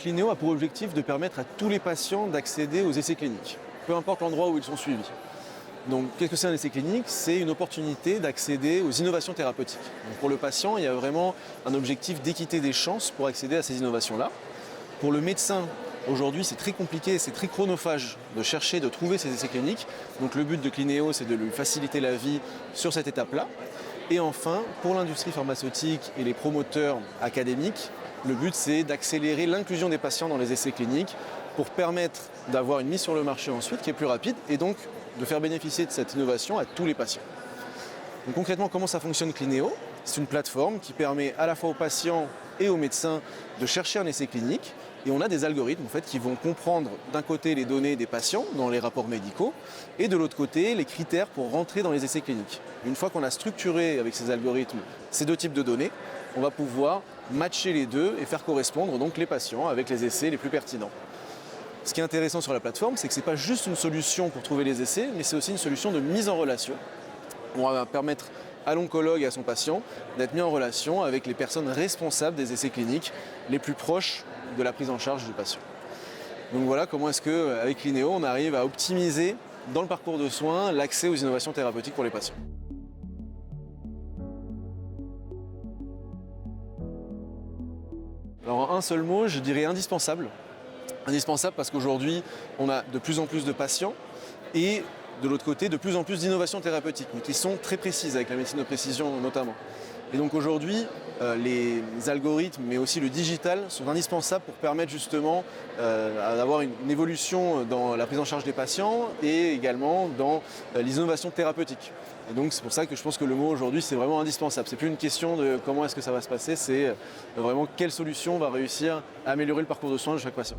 Clinéo a pour objectif de permettre à tous les patients d'accéder aux essais cliniques, peu importe l'endroit où ils sont suivis. Donc, qu'est-ce que c'est un essai clinique? C'est une opportunité d'accéder aux innovations thérapeutiques. Donc, pour le patient, il y a vraiment un objectif d'équité des chances pour accéder à ces innovations-là. Pour le médecin, aujourd'hui, c'est très compliqué, c'est très chronophage de chercher, de trouver ces essais cliniques. Donc, le but de Clinéo, c'est de lui faciliter la vie sur cette étape-là. Et enfin, pour l'industrie pharmaceutique et les promoteurs académiques, le but, c'est d'accélérer l'inclusion des patients dans les essais cliniques pour permettre d'avoir une mise sur le marché ensuite qui est plus rapide et donc de faire bénéficier de cette innovation à tous les patients. Donc concrètement, comment ça fonctionne Clinéo? C'est une plateforme qui permet à la fois aux patients et aux médecins de chercher un essai clinique. Et on a des algorithmes en fait, qui vont comprendre d'un côté les données des patients dans les rapports médicaux et de l'autre côté les critères pour rentrer dans les essais cliniques. Une fois qu'on a structuré avec ces algorithmes ces deux types de données, on va pouvoir matcher les deux et faire correspondre donc les patients avec les essais les plus pertinents. Ce qui est intéressant sur la plateforme, c'est que ce n'est pas juste une solution pour trouver les essais, mais c'est aussi une solution de mise en relation. On va permettre à l'oncologue et à son patient d'être mis en relation avec les personnes responsables des essais cliniques les plus proches de la prise en charge du patient. Donc voilà comment est-ce qu'avec Clinéo, on arrive à optimiser dans le parcours de soins l'accès aux innovations thérapeutiques pour les patients. Alors en un seul mot, je dirais indispensable. Indispensable parce qu'aujourd'hui, on a de plus en plus de patients et de l'autre côté, de plus en plus d'innovations thérapeutiques, mais qui sont très précises avec la médecine de précision notamment. Et donc aujourd'hui, les algorithmes, mais aussi le digital, sont indispensables pour permettre justement d'avoir une évolution dans la prise en charge des patients et également dans les innovations thérapeutiques. Et donc c'est pour ça que je pense que le mot aujourd'hui, c'est vraiment indispensable. C'est plus une question de comment est-ce que ça va se passer, c'est vraiment quelle solution va réussir à améliorer le parcours de soins de chaque patient.